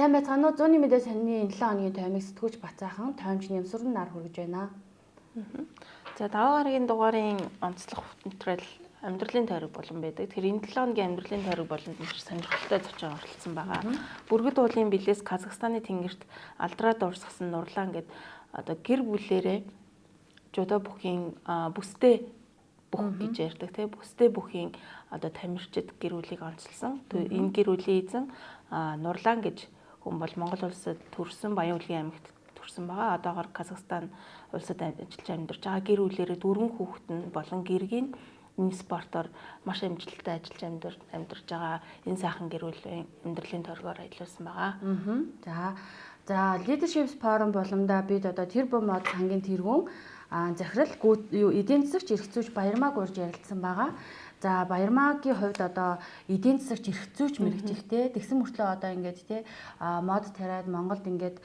Сайн байцгаана уу? Зүүнний мэдээ сонины 7 хоногийн таймыг сэтгүүлч Бацаахан таймч нэмсүрэн нар хүргэж байна. За 5 гарагийн дугаарын онцлог материал амьдралын тойрог болон байдаг. Тэр энэ 7 хоногийн амьдралын тойрог болонд нь сонирхолтой зочин оролцсон байгаа. Бүргэд уулын билээс Казахстаны тэнгэрт алдраад урсгасан нурлаан гэд одоо гэр бүлээрээ жодо бүхийн бүстэй бүх гэж ярьдаг тийм бүстэй бүхийн одоо тамирчид гэр бүлийг онцлсан. Энэ гэр бүлийн эзэн нурлаан гэж хүн бол Монгол улсад төрсэн Баян Улгийн аймагт төрсэн байгаа. Одоогоор Казахстан улсад ажиллаж амьдарч байгаа. Гэр бүлээрээ 4 хүүхэд нь болон гэргийн энэ спортоор маш амжилттай ажиллаж амьдарч байгаа. Энэ сайхан гэр бүлийн амьдралын тойргоор ажилласан байгаа. За leadership forum боломдоо бид одоо тэр бом мод сангийн тэргүүн захирал эдийн засагч эрх зүйч Баярмаг урьж ярилцсан байгаа. За Баярмагийн хувьд одоо эдийн засагч эрх зүйч мэрэгжилтэй тэгсэн мөртлөө одоо ингээд тий мод тариад Монголд ингээд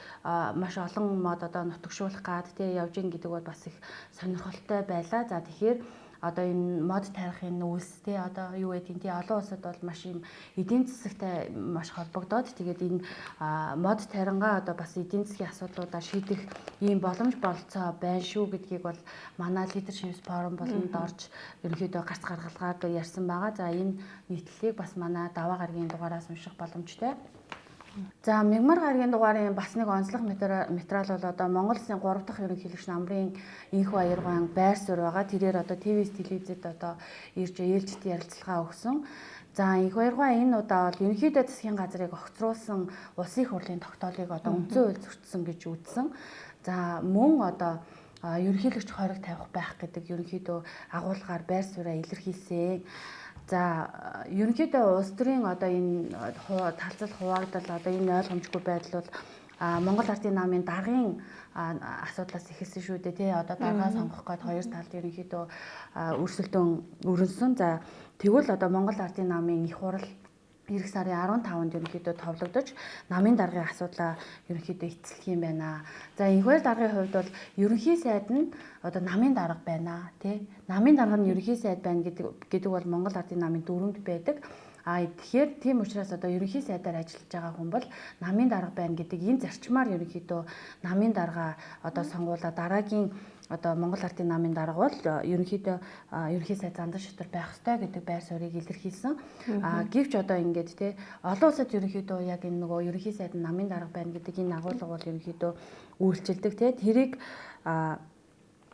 маш олон мод одоо нутагшуулах гад тий явж ийн гэдэг бол бас их сонирхолтой байлаа. За тэгэхээр одоо энэ мод тарихын нүүрс тий одоо юу гэдэг тий олон улсад бол маш юм эдийн засагтай маш холбогдоод тэгээд энэ мод тарингаа одоо бас эдийн засгийн асуудлуудаа шийдэх ийм боломж болцоо байна шүү гэдгийг бол манай leadership forum болонд орж ерөнхийдөө гарц гаргалгаар ярьсан байгаа. За энэ нийтлэлийг бас манай даваа гарагийн дугаараас унших боломжтой. За мягмар гарагийн дугаарын бас нэг онцлог материал бол одоо Монгол Улсын 3 дахь ерөнхийлөгч намрын Инх Баяргаан байр суурь байгаа. Тэрээр одоо ТV-с телевизэд одоо ирж ээлжид ярилцлага өгсөн. За Инх Баяргаан энэ удаа бол ерөнхийдөө засгийн газрыг огцруулсан улсын их хурлын тогтоолыг одоо үндсэн хууль зөрчсөн гэж үзсэн. За мөн одоо ерөнхийлөгч хориг тавих байх гэдэг ерөнхийдөө агуулгаар байр сууриа илэрхийлсэн. За ерөнхийдөө улс төрийн одоо энэ талцал хуваагдал одоо энэ ойлгомжгүй байдал бол Монгол Ардын намын даргын асуудлаас эхэлсэн шүү дээ тий одоо даргаа сонгох гээд хоёр талд ерөнхийдөө өрсөлдөөн өрнөсөн. За тэгвэл одоо Монгол Ардын намын их хурал эх сарын 15-нд ерөнхийдөө товлогдож намын даргын асуудлаа ерөнхийдөө эцэлэх юм байна. За энэхүү даргын хувьд бол ерөнхий сайд нь одоо намын дарга байна тий. Намын дарга нь ерөнхий сайд байна гэдэг бол Монгол Ардын намын дүрмд байдаг. Тэгэхээр тийм учраас одоо ерөнхий сайдаар ажиллаж байгаа хүн бол намын дарга байна гэдэг энэ зарчмаар ерөнхийдөө намын дарга одоо сонгуула дараагийн одоо Монгол Ардын намын дарга бол ерөнхийдөө ерөнхий сайд зандан шатар байх ёстой гэдэг байр суурийг илэрхийлсэн. Гэвч одоо ингээд тий олон улсад ерөнхийдөө яг энэ нөгөө ерөнхий сайд намын дарга байна гэдэг энэ агуулга бол ерөнхийдөө үйлчилдэг тий тэрийг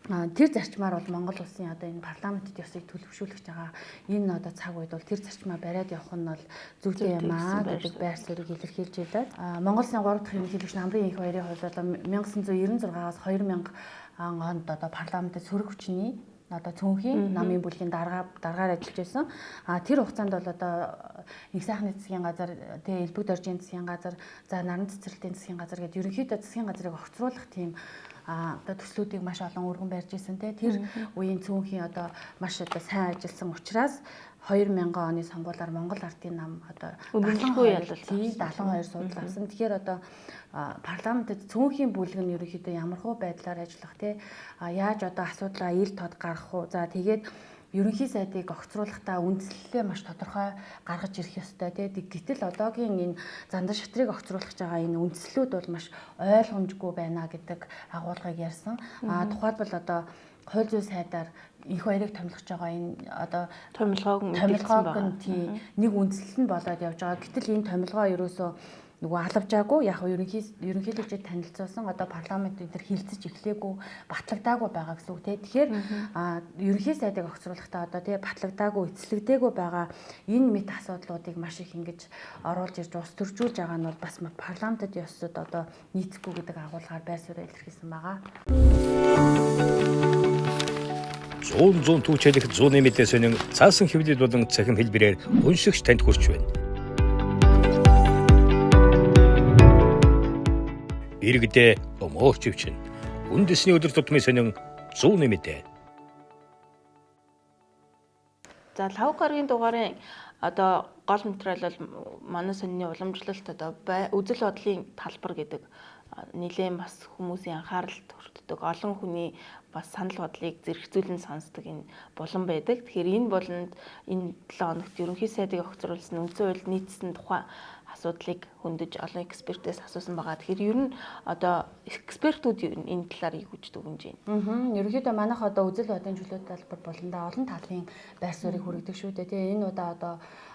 тэр зарчмаар бол Монгол улсын одоо энэ парламентд ёсыг төлөвшүүлж байгаа энэ одоо цаг үед бол тэр зарчмаа бариад явах нь бол зүйтэй юм аа гэдэг байр суурийг илэрхийлж байлаа. Монгол улсын 3 дахь ерөнхийлөгч намрын Инх Баярын хувьд одоо 1996-аас 2000 онд одоо парламентд сөрөг хүчний одоо цөөнхийн намын бүлгийн даргаар ажиллаж байсан. Тэр хугацаанд бол одоо их сайхны засгийн газар, тэгээ элбэг доржийн засгийн газар, за наран цэцэрлэгтийн засгийн газар гэдэг ерөнхийдөө засгийн газрыг огцруулах тийм одоо төслүүдийг маш олон өргөн барьж ирсэн те тэр үеийн цөөнхийн одоо маш одоо сайн ажилласан учраас 2000 оны сонгуулиар Монгол Ардын нам одоо 72 судал авсан. Тэгэхээр одоо парламентэд цөөнхийн бүлэг нь ерөнхийдөө ямархуу байдлаар ажиллах те яаж одоо асуудлаа ил тод гаргах уу. За тэгээд ерөнхий сайдыг огцруулахдаа үндслэлээ маш тодорхой гаргаж ирэх ёстой тий. Гэтэл одоогийн энэ зандан шатрыг огцруулах байгаа энэ үндслүүд бол маш ойлгомжгүй байна гэдэг агуулгыг ярьсан. Тухайлбал одоо хууль зүйн сайдаар Инх Баярыг томилгож байгаа энэ одоо томилгоог нь тий нэг үндслэл нь болоод явж байгаа. Гэтэл энэ томилгоо ерөөсөө нөгөө алавжаагүй яг ерөнхийлөгчөд танилцуулсан одоо парламент дээр хилцэж эхлээгүй батлагдаагүй байгаа гэсэн үг тий. Тэгэхээр ерөнхий сайдыг огцруулахдаа одоо тий батлагдаагүй эцэлэгдээгүй байгаа энэ мэт асуудлуудыг маш их ингэж оруулж ирж ус төржүүлж байгаа нь бол бас парламентд ёсод одоо нийцэхгүй гэдэг агуулгаар байр суурь илэрхийлсэн байгаа. 100 түүчэлэх зүүнний мэдээ сонин цаасан хэвлэл болон цахим хэлбэрээр уншигч танд хүрч байна. Иргэдээ өмөөч өвчин. Үндэсний өдөр тутмын сонин зүүнний мэдээ. За 5 гарагийн дугаарын одоо гол материал бол манай сонины уламжлалт одоо үзэл бодлын талбар гэдэг нэлээд бас хүмүүсийн анхааралд хүртдэг олон хүний бас санал бодлыг зэрэгцүүлэн сонсдог энэ булан байдаг. Тэгэхээр энэ буланд энэ 7 хоногт ерөнхий сайдыг огцруулсан үндсэн хууль нийцсэн тухай асуудлыг хөндөж олон экспертээс асуусан байгаа. Тэгэхээр ер нь одоо экспертүүд энэ талаар юу гэж дүгнэж байна? Ерөнхийдөө манайх одоо үзэл бодийн чөлөөт талбар болондоо олон талын байр суурийг хүргэдэг шүү дээ. Тэгээ энэ удаа одоо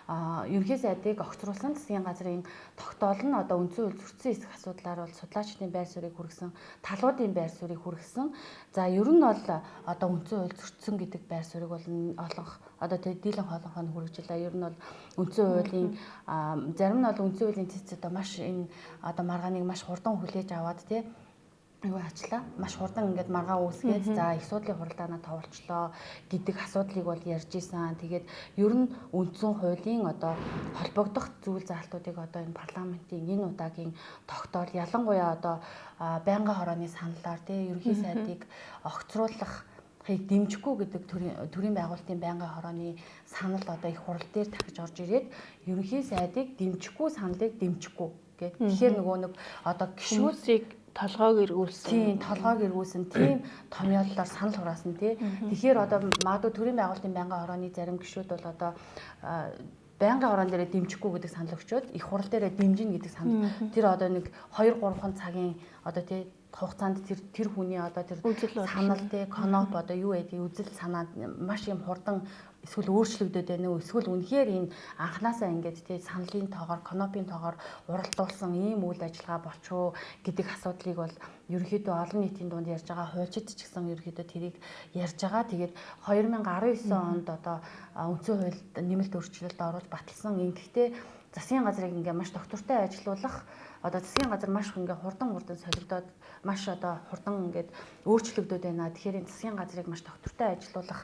ерөнхий сайдыг огцруулсан засгийн газрын тогтоол нь одоо үндсэн хууль зөрчсөн эсэх асуудлаар бол судлаачдын байр суурийг хүргэсэн, талуудын байр суурийг хүргэсэн. За ер нь бол одоо үндсэн хууль зөрчсөн гэдэг байр суурийг бол олонх одоо дийлэн хоолонхоо нь хүргэжлээ. Ер нь бол үндсэн хуулийн зарим нь бол үндсэн хуулийн цэц одоо маш энэ одоо маргааныг маш хурдан хүлээж аваад тий юу ачлаа маш хурдан ингээд маргаа үүсгээд за их судлын хуралдаанаа товолчлоо гэдэг асуудлыг бол ярьж исэн. Тэгээд ер нь үндсэн хуулийн одоо холбогдох зүйл заалтуудыг одоо энэ парламентын энэ удаагийн тогтоол ялангуяа одоо байнгын хорооны саналаар тий ерөнхий сайдыг огцруулах дэмжихгүй гэдэг төрийн байгуулалтын байнгын хорооны санал одоо их хурал дээр дахиж орж ирээд ерөнхий сайдыг дэмжихгүй саналыг дэмжихгүй гэдэг. Тэгэхээр нөгөө нэг одоо гишүүдийг толгойг эргүүлсэн. Тийм, толгойг эргүүлсэн. Тийм томьёоллоор санал хураасан тий. Тэгэхээр одоо магадгүй төрийн байгуулалтын байнгын хорооны зарим гишүүд бол одоо байнгын хорон дээрээ дэмжихгүй гэдэг санал өгчөөд их хурал дээрээ дэмжинэ гэдэг санал. Тэр одоо нэг 2-3 цагийн одоо тий хугацаанд тэр хүний одоо тэр санал тий коноп одоо юу гэдэг үзэл санаа маш юм хурдан эсвэл өөрчлөгдөд байна уу эсвэл үнэхээр энэ анханасаа ингээд тий саналын тоогоор конопын тоогоор уралдуулсан ийм үйл ажиллагаа болчихоо гэдэг асуудлыг бол ерөнхийдөө олон нийтийн дунд ярьж байгаа хуульчид ч гэсэн ерөнхийдөө тэрийг ярьж байгаа. Тэгээд 2019 онд одоо үндсэн хуульд нэмэлт өөрчлөлт оруулж баталсан. Гэхдээ засгийн газрыг ингээ маш доктортой ажилуулах одоо засгийн газар маш ингээ хурдан солигдоод маш одоо хурдан ингээд өөрчлөгдөд байна. Тэгэхээр энэ засгийн газрыг маш доктортой ажилуулах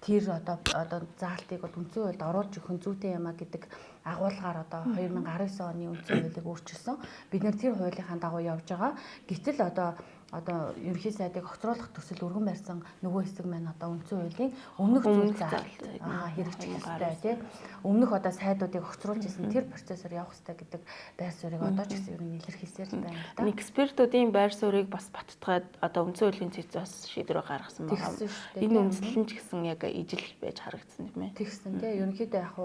тэр одоо заалтыг бол үндсэн хуульд оруулж өгөх зүйтэй юм а гэдэг агуулгаар одоо 2019 оны үндсэн хуулийг өөрчилсөн. Бид нэр тэр хуулийнхаа дагуу явж байгаа. Гэтэл одоо ерөнхий сайдыг огцруулах төсөл өргөн барьсан нөгөө хэсэг маань одоо үндсэн хуулийн өмнөх зүйл заалт хэрэгжих ёстой тий. Өмнөх одоо сайдуудыг огцруулж исэн тэр процессор явах ёстой гэдэг байр суурийг одоо ч гэсэн ер нь илэрхийлсээр л байна л да. Экспертүүдийн байр суурийг бас баттгаад одоо үндсэн хуулийн цэцээс шийдвэр гаргасан байгаа. Энэ үндэслэл нь ч гэсэн яг ижил байж харагдсан тийм ээ. Тэгсэн тий. Ерөнхийдөө яг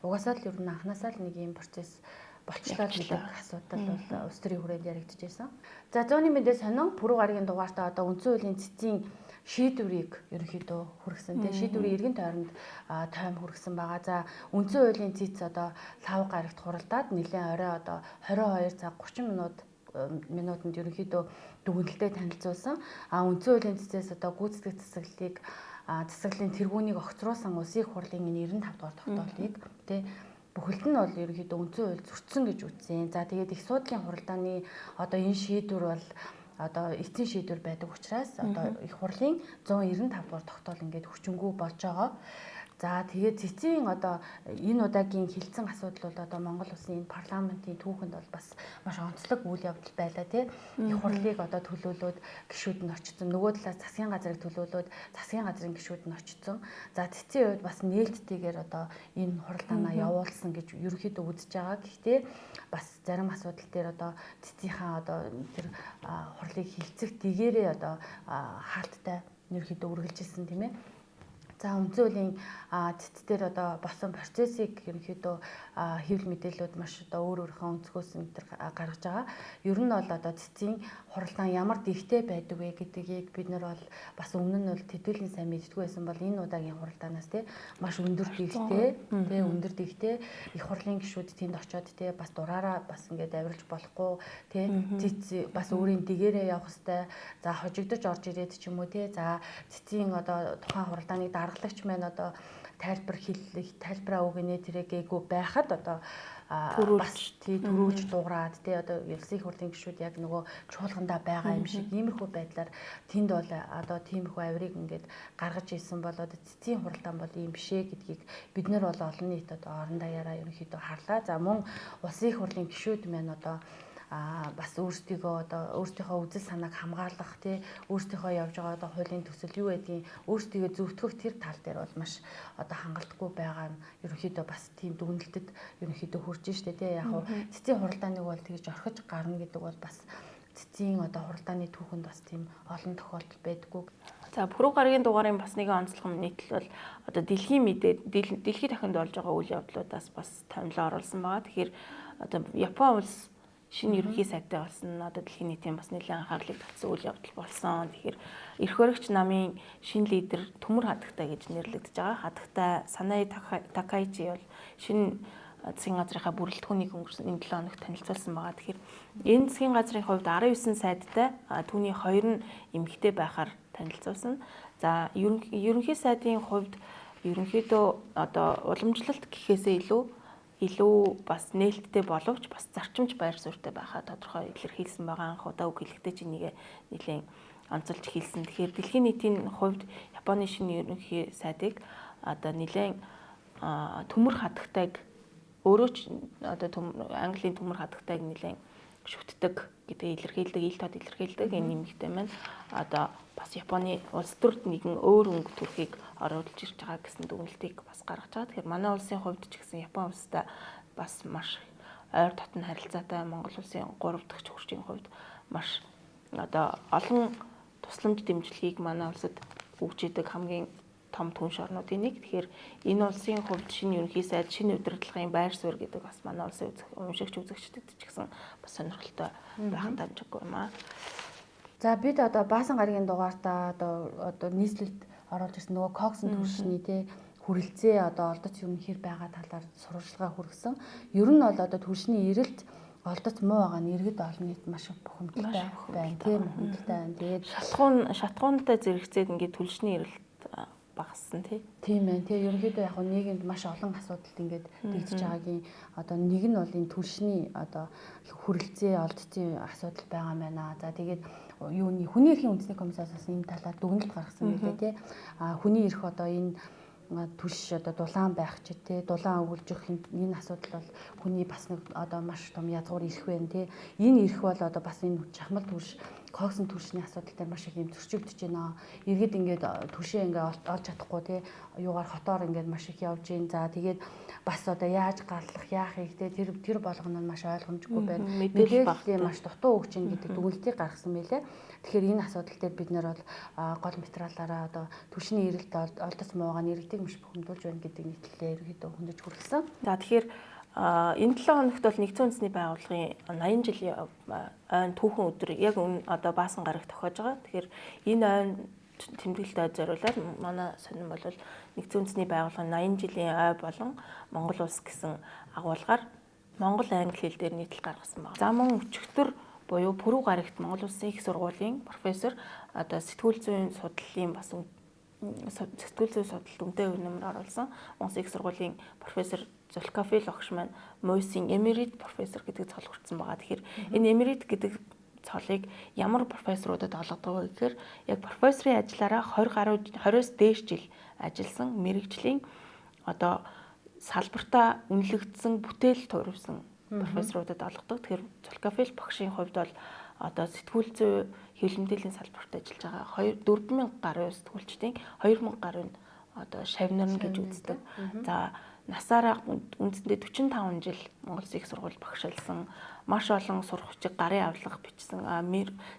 угаасаа л ер нь анханасаа л нэг ийм процесс болчлаа гэдэг асуудал бол улс төрийн хүрээнд яригдж байсан. За зууны мэдээ сонин пүрэв гарагийн дугаартаа одоо үндсэн хуулийн цэцгийн шийдвэрийг ерөнхийдөө хүргэсэн. Тэгээ шийдвэрийн эргэн тойронд тойм хүргэсэн байгаа. За үндсэн хуулийн цэц одоо лав гарагт хуралдаад нэлээд орой одоо 22 цаг 30 минутанд ерөнхийдөө дүгнэлтэд танилцуулсан. Үндсэн хуулийн цэцээс одоо гүйцэтгэх засаглалын тэргүүнийг огцруулсан улсын их хурлын 95 дугаар тогтоолыг тий бүхэлд нь бол ерөнхийдөө үндсэн хууль зөрчсөн гэж үзсэн. За тэгээд их судлалын хуралдааны одоо энэ шийдвэр бол одоо эцсийн шийдвэр байдаг учраас одоо их хурлын 195 дугаар тогтоол ингээд хүчингү болж байгаа. За тэгээд цэцгийн одоо энэ удаагийн хилцэн асуудал бол одоо Монгол улсын энэ парламентын түүхэнд бол бас маш онцлог үйл явдал байлаа тий. Их хурлыг одоо төлөөлөөд гишүүд нь очсон. Нөгөө талаас засгийн газрыг төлөөлөөд засгийн газрын гишүүд нь очсон. За цэцгийн үед бас нээлттэйгээр одоо энэ хуралдаанаа явуулсан гэж ерөнхийдөө үзэж байгаа. Гэхдээ бас зарим асуудал дээр одоо цэцгийнхаа одоо тэр хурлыг хилцэх дэгээрээ одоо хаалттай ерөнхийдөө үргэлжилсэн тийм ээ. За үндсэн хуулийн цэц дээр одоо босон процессыг ерөнхийдөө хэвлэл мэдээлэлүүд маш одоо өөрийнхөө өнцгөөс энэ гаргаж байгаа. Ер нь бол одоо цэцгийн хуралдаан ямар дэвтэй байдаг вэ гэдгийг бид нар бол бас өмнө нь бол төдийлөн сайн мэддэггүй байсан бол энэ удаагийн хуралдаанаас тий маш өндөр дэвтэй их хурлын гишүүд тэнд очиод тий бас дураараа бас ингээд авирж болохгүй тий цэц бас өөрийн дэгээрээ явах хэвээр за хожигдож орж ирээд ч юм уу тий за цэцгийн одоо тухайн хуралдааны даргалагч маань одоо тайлбараа өгнө тэрэггээгүй байхад одоо бас төрүүлж дуурайд тий одоо улсын их хурлын гишүүд яг нөгөө чуулгандаа байгаа юм шиг иймэрхүү байдлаар тэнд бол одоо тиймэрхүү авирыг ингээд гаргаж ирсэн бол одоо цэцгийн хуралдаан бол ийм биш ээ гэдгийг бид нар бол олон нийт одоо орон даяараа ерөнхийдөө харлаа. За мөн улсын их хурлын гишүүд маань одоо бас өөрсдийнхөө үзэл санааг хамгаалах тий өөрсдийнхөө явж байгаа одоо хуулийн төсөл юу гэдгийг өөрсдийгөө зөвтгөх тэр тал дээр бол маш одоо хангалтгүй байгаа нь ерөнхийдөө бас тийм дүгнэлтэд ерөнхийдөө хүрж штэ тий яг хуу цэцгийн хуралдааныг бол тэгж орхиж гарна гэдэг бол бас цэцгийн одоо хуралдааны түүхэнд бас тийм олон тохиолдол байдаггүй. За Пүрэв гарагийн дугаарын бас нэгэн онцлог нийтлэл бол одоо дэлхийн мэдээ дэлхийд дахинд болж байгаа үйл явдлуудаас бас томилоо оруулсан байгаа. Тэгэхээр одоо Япон улс шинэ ерөнхий сайтай болсон. Одоо дэлхийн нийтийн бас нэлээд анхаарлыг татсан үйл явдал болсон. Тэгэхээр эрх хөрөгч намын шинэ лидер Төмөр Хатагтай гэж нэрлэгдэж байгаа. Хатагтай Санаи Такаичи бол шинэ засгийн газрынхаа бүрэлдэхүүнийг өнгөрсөн энэ 7 хоногт танилцуулсан байгаа. Тэгэхээр энэ засгийн газрын хувьд 19 сайдтай түүний 2 нь эмэгтэй байхаар танилцуулсан. За ерөнхий сайдын хувьд ерөнхийдөө одоо уламжлалт гэхээсээ илүү бас нээлттэй боловч бас зарчимч байр суурьтай байхаа тодорхой илэрхийлсэн байгаа. Анх удаа үг хэлэхдээ чи нэлийн онцолж хэлсэн. Тэгэхээр дэлхийн нийтийн хувьд Японы шинэ ерөнхий сайдыг одоо нэлийн Төмөр Хатагтайг өөрөө ч одоо Английн Төмөр Хатагтайг нэлийн шүтдэг гэдэг илэрхийлдэг, ил тод илэрхийлдэг энэ нэмэгтэй маань одоо бас Японы улс төрд нэгэн өөр өнгө төрхийг оруулж ирж байгаа гэсэн дүгнэлтийг бас гаргаж байгаа. Тэгэхээр манай улсын хувьд ч гэсэн Япон улстай бас маш ойр дотн харилцаатай, Монгол улсын 3 дахь хурцгийн хувьд маш одоо олон тусламж дэмжлэгийг манай улсад өгч идэг хамгийн том түнш орнуудын нэг. Тэгэхээр энэ улсын хувьд шинэ ерөнхий сайд, шинэ удирдлагын байр суурь гэдэг бас манай улсын уншигч үзэгчдэд ч гэсэн бас сонирхолтой байх дамжиггүй юм аа. За бид одоо Баасан гарагийн дугаартаа одоо нийслэлд оруулж ирсэн нөгөө Коксын түвшний тий хүрэлцээ одоо олдоц ерөнхийд байгаа талаар сурвалжлага хүргэсэн. Ер нь бол одоо түвшний эрэлт олдоц муу байгаа нь иргэд олон нийт маш бухимдалтай байна тийм бухимдалтай байна. Тэгээд шатхуунтай зэрэгцээд ингээд түлшний эрэлт багассан тийм байна. Тэгээ ерөнхийдөө яг нийгэмд маш олон асуудалд ингээд дэгдэж байгаагийн одоо нэг нь бол энэ түлшний одоо хүрэлцээ олдцын асуудал байгаа юм байна. За тэгээд хүний эрхийн үндэсний комиссараас энэ талаар дүгнэлт гаргасан байлээ тий. Хүний эрх одоо энэ түлш одоо дулаан байх ч тий дулаан өгүүлж өгөх энэ асуудал бол хүний бас нэг одоо маш том язгуур эрх байна тий. Энэ эрх бол одоо бас энэ чахмал түлш Коксын түлшний асуудал дээр маш их юм зөрчигдөж байна. Иргэд ингээд түлшээ ингээд олж чадахгүй тий юугаар хотоор ингээд маш их явж гин. За тэгээд бас одоо яаж галлах яахыг тий тэр болгоно нь маш ойлгомжгүй байна. Мэдээлэл маш дутуу өгч гин гэдэг дүгнэлтийг гаргасан байлээ. Тэгэхээр энэ асуудал дээр бид нэр бол гол материалаараа одоо түлшний эрэлт олдоц муугаа иргэдийг маш бухимдуулж байна гэдэг нийтлэлээр ерөөдөө хөндөж хүргэсэн. За тэгэхээр энэ 7 хоногт бол Нэгдсэн үндэсний байгууллагын 80 жилийн ойн түүхэн өдөр яг одоо Баасан гарагт тохиож байгаа. Тэгэхээр энэ ойн тэмдэглэлтэд зориулаад манай сонин бол Нэгдсэн үндэсний байгууллагын 80 жилийн ой болон Монгол улс гэсэн агуулгаар Монгол англи хэл дээр нийтлэл гаргасан байна. За мөн өчигдөр буюу Пүрэв гарагт Монгол улсын их сургуулийн профессор одоо сэтгүүл зүйн судлалын бас сэтгүүл зүйн судалт үнэтэй нэмэр оруулсан Монголын их сургуулийн профессор Зулкафил огш маань Мойсийн эмерит профессор гэдэг цол хүртсэн байгаа. Тэгэхээр энэ эмерит гэдэг цолыг ямар профессоруудад олгодог вэ гэхээр яг профессорын ажиллаараа 20-аас дээш жил ажилласан мэрэгжлийн одоо салбартаа үнэлэгдсэн бүтээл туурвсан профессоруудад олгодог. Тэгэхээр Зулкафил багшийн хувьд бол одоо сэтгүүл зүй хэвлэл мэдээллийн салбарт ажиллаж байгаа 4000 гаруй сэтгүүлчдийн 2000 гаруй нь одоо шавнарна гэж үздэг. За насаараа үндсэндээ 45 жил Монгол Улсын их сургууль багшилсан, маш олон сургагчид гарын авлага бичсэн,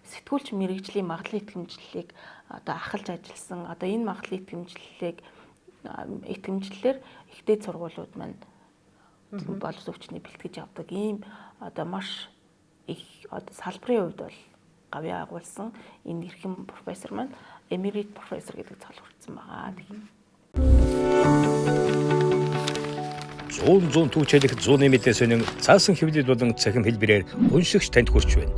сэтгүүлч мэрэгжлийн магадлал итгэмжлэлийг одоо ахалж ажилласан. Одоо энэ магадлал итгэмжлэлээр ихтэй сургуулиуд маань боловсрогчны бэлтгэж явдаг. Ийм одоо маш их одоо салбарын хувьд бол гавьяа агуулсан энэ эрхэм профессор маань эмерит профессор гэдэг цол хүртсэн байгаа. 100 түүчэлэх 100 мэдээ сонин цаасан хэвлэл болон цахим хэлбэрээр уншигч танд хүрч байна.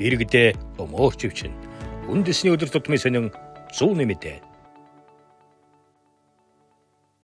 Иргэдээ өмөөч өвчин. Үндэсний өдөр тутмын сонин 100 мэдээ.